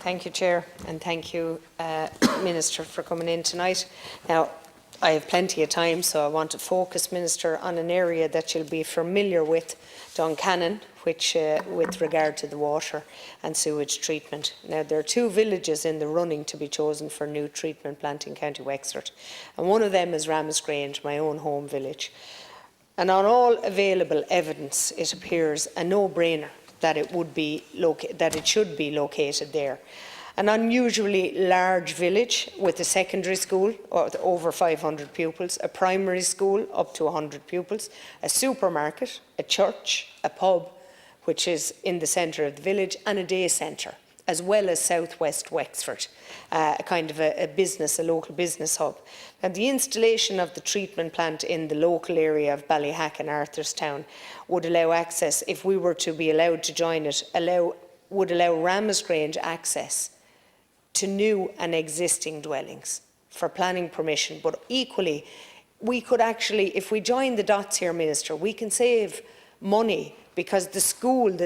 Thank you, Chair, and thank you, Minister, for coming in tonight. Now, I have plenty of time, so I want to focus, Minister, on an area that you'll be familiar with, Duncannon, which, with regard to the water and sewage treatment. Now, there are 2 villages in the running to be chosen for a new treatment plant in County Wexford, and one of them is Ramsgrange, my own home village. And on all available evidence, it appears a no-brainer that it should be located there. An unusually large village with a secondary school of over 500 pupils, a primary school up to 100 pupils, a supermarket, a church, a pub, which is in the centre of the village, and a day centre, as well as southwest Wexford, a kind of a local business hub. And the installation of the treatment plant in the local area of Ballyhack and Arthurstown would allow access, if we were to be allowed to join it, would allow Ramsgrange access to new and existing dwellings for planning permission. But equally, we could actually, if we join the dots here, Minister, we can save money, because the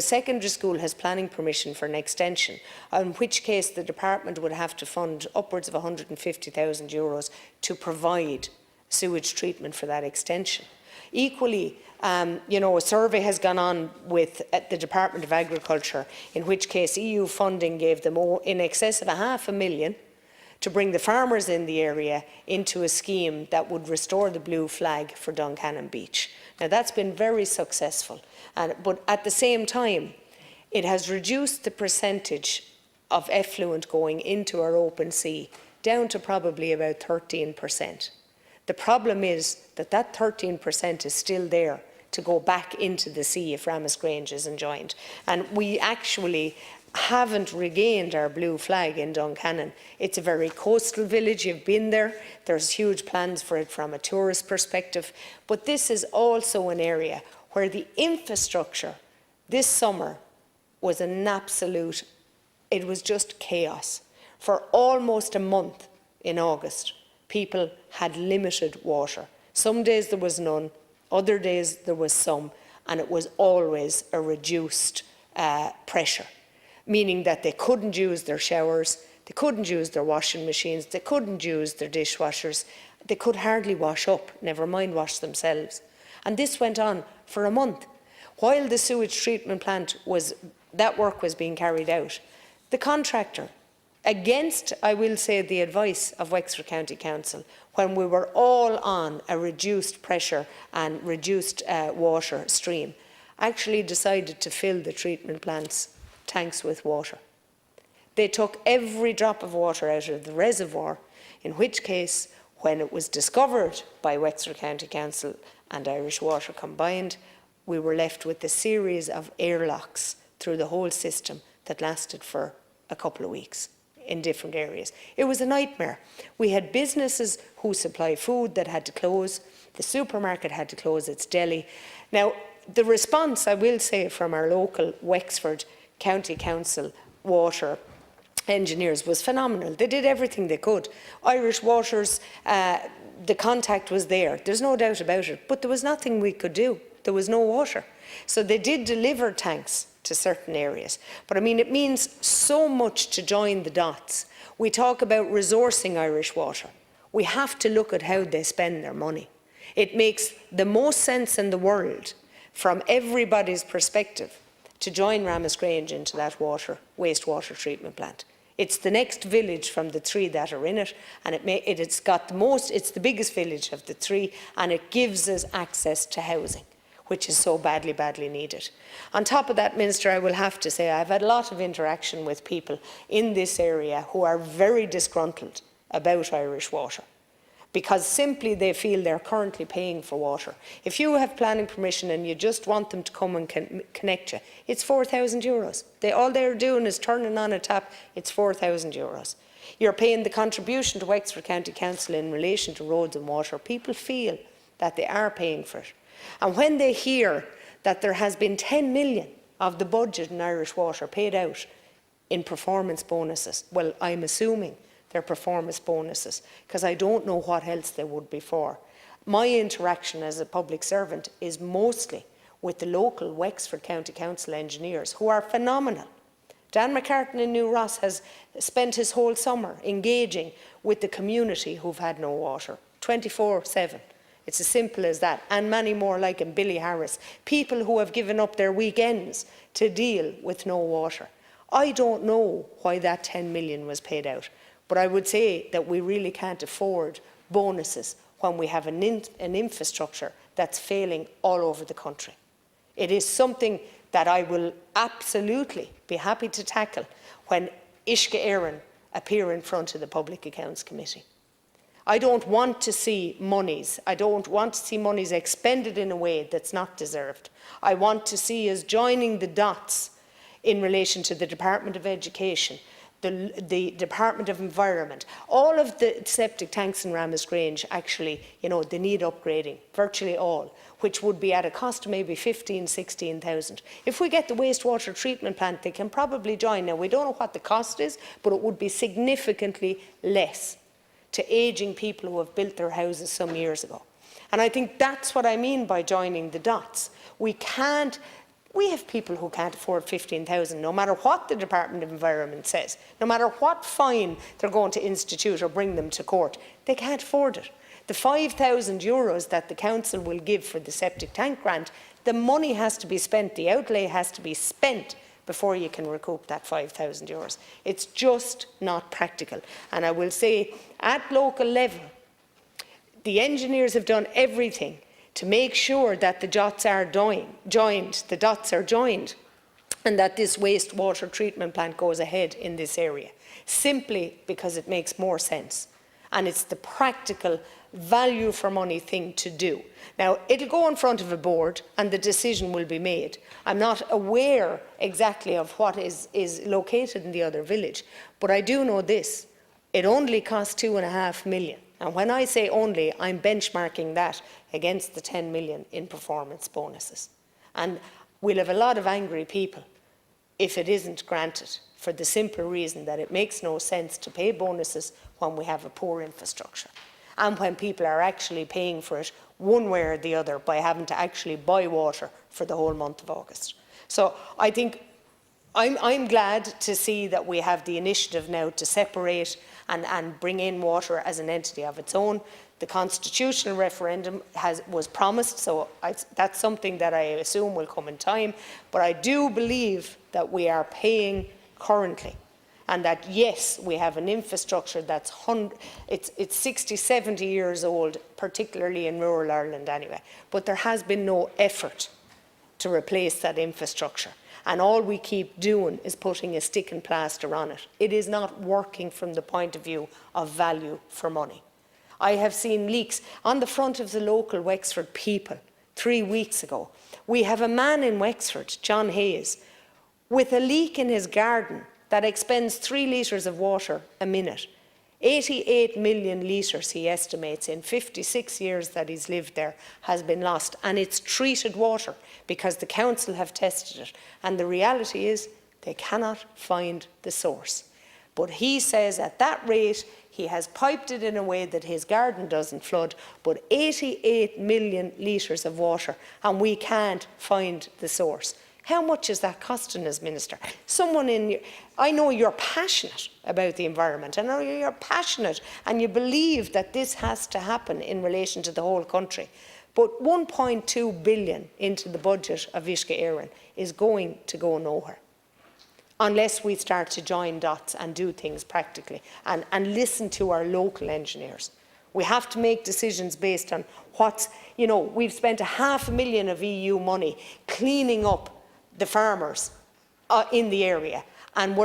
secondary school has planning permission for an extension, in which case the department would have to fund upwards of €150,000 to provide sewage treatment for that extension. Equally, a survey has gone on with the Department of Agriculture, in which case EU funding gave them in excess of €500,000 to bring the farmers in the area into a scheme that would restore the blue flag for Duncannon Beach. Now, that's been very successful, but at the same time, it has reduced the percentage of effluent going into our open sea down to probably about 13%. The problem is that 13% is still there to go back into the sea if Ramsgrange isn't joined. And we actually haven't regained our blue flag in Duncannon. It's a very coastal village. You've been there. There's huge plans for it from a tourist perspective. But this is also an area where the infrastructure this summer was it was just chaos. For almost a month in August, people had limited water. Some days there was none, other days there was some, and it was always a reduced pressure, meaning that they couldn't use their showers, they couldn't use their washing machines, they couldn't use their dishwashers, they could hardly wash up, never mind wash themselves. And this went on for a month. While the sewage treatment plant that work was being carried out, the contractor, against, I will say, the advice of Wexford County Council, when we were all on a reduced pressure and reduced water stream, actually decided to fill the treatment plant's tanks with water. They took every drop of water out of the reservoir, in which case, when it was discovered by Wexford County Council and Irish Water combined, we were left with a series of airlocks through the whole system that lasted for a couple of weeks in different areas. It was a nightmare. We had businesses who supply food that had to close. The supermarket had to close its deli. Now, the response, I will say, from our local Wexford County Council water engineers was phenomenal. They did everything they could. Irish Water's, the contact was there. There's no doubt about it. But there was nothing we could do. There was no water. So they did deliver tanks to certain areas. But I mean, it means so much to join the dots. We talk about resourcing Irish Water. We have to look at how they spend their money. It makes the most sense in the world, from everybody's perspective, to join Ramsgrange into that wastewater treatment plant. It's the next village from the 3 that are in it, and it's the biggest village of the 3, and it gives us access to housing, which is so badly, badly needed. On top of that, Minister, I will have to say I've had a lot of interaction with people in this area who are very disgruntled about Irish Water, because simply they feel they're currently paying for water. If you have planning permission and you just want them to come and connect you, it's €4,000. All they're doing is turning on a tap. It's €4,000. You're paying the contribution to Wexford County Council in relation to roads and water. People feel that they are paying for it. And when they hear that there has been 10 million of the budget in Irish Water paid out in performance bonuses, well, I'm assuming they're performance bonuses, because I don't know what else they would be for. My interaction as a public servant is mostly with the local Wexford County Council engineers, who are phenomenal. Dan McCartan in New Ross has spent his whole summer engaging with the community who've had no water, 24/7. It's as simple as that, and many more like him, Billy Harris, people who have given up their weekends to deal with no water. I don't know why that 10 million was paid out, but I would say that we really can't afford bonuses when we have an infrastructure that's failing all over the country. It is something that I will absolutely be happy to tackle when Uisce Éireann appear in front of the Public Accounts Committee. I don't want to see monies. I don't want to see monies expended in a way that's not deserved. I want to see us joining the dots in relation to the Department of Education, the Department of Environment. All of the septic tanks in Ramasgrange actually, they need upgrading, virtually all, which would be at a cost of maybe 15,000, 16,000. If we get the wastewater treatment plant, they can probably join. Now, we don't know what the cost is, but it would be significantly less to ageing people who have built their houses some years ago. And I think that's what I mean by joining the dots. We have people who can't afford 15,000, no matter what the Department of Environment says, no matter what fine they're going to institute or bring them to court, they can't afford it. The €5,000 that the council will give for the septic tank grant, the money has to be spent, the outlay has to be spent before you can recoup that €5,000. It's just not practical. And I will say, at local level, the engineers have done everything to make sure that the dots are joined, and that this wastewater treatment plant goes ahead in this area, simply because it makes more sense. And it's the practical value for money thing to do. Now, it'll go in front of a board and the decision will be made. I'm not aware exactly of what is located in the other village, but I do know this. It only costs €2.5 million. And when I say only, I'm benchmarking that against the 10 million in performance bonuses. And we'll have a lot of angry people if it isn't granted, for the simple reason that it makes no sense to pay bonuses when we have a poor infrastructure, and when people are actually paying for it one way or the other by having to actually buy water for the whole month of August. So I think I'm glad to see that we have the initiative now to separate and bring in water as an entity of its own. The constitutional referendum was promised, so that's something that I assume will come in time. But I do believe that we are paying currently, and that yes, we have an infrastructure that's it's 60, 70 years old, particularly in rural Ireland anyway. But there has been no effort to replace that infrastructure. And all we keep doing is putting a stick and plaster on it. It is not working from the point of view of value for money. I have seen leaks on the front of the local Wexford People 3 weeks ago. We have a man in Wexford, John Hayes, with a leak in his garden that expends 3 litres of water a minute. 88 million litres, he estimates, in 56 years that he's lived there, has been lost. And it's treated water because the council have tested it. And the reality is they cannot find the source. But he says at that rate, he has piped it in a way that his garden doesn't flood, but 88 million litres of water, and we can't find the source. How much is that costing us, Minister? I know you're passionate about the environment. I know you're passionate and you believe that this has to happen in relation to the whole country. But 1.2 billion into the budget of Uisce Éireann is going to go nowhere unless we start to join dots and do things practically and listen to our local engineers. We have to make decisions based on we've spent $500,000 of EU money cleaning up the farmers in the area, and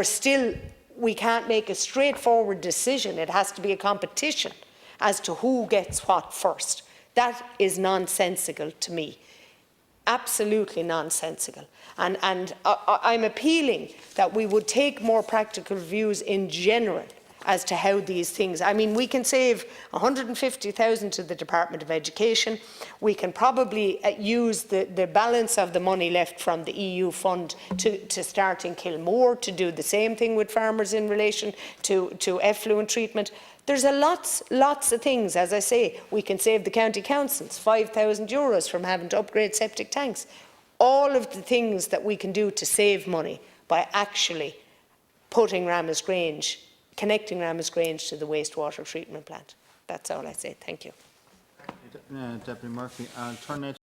we can't make a straightforward decision. It has to be a competition as to who gets what first. That is nonsensical to me, absolutely nonsensical. And I'm appealing that we would take more practical views in general as to how these things, we can save 150,000 to the Department of Education. We can probably use the balance of the money left from the EU fund to start in Kilmore to do the same thing with farmers in relation to effluent treatment. There's lots of things. As I say, we can save the county councils €5,000 from having to upgrade septic tanks. All of the things that we can do to save money by actually putting connecting Grange to the wastewater treatment plant. That's all I say. Thank you. Deputy Murphy. I'll turn now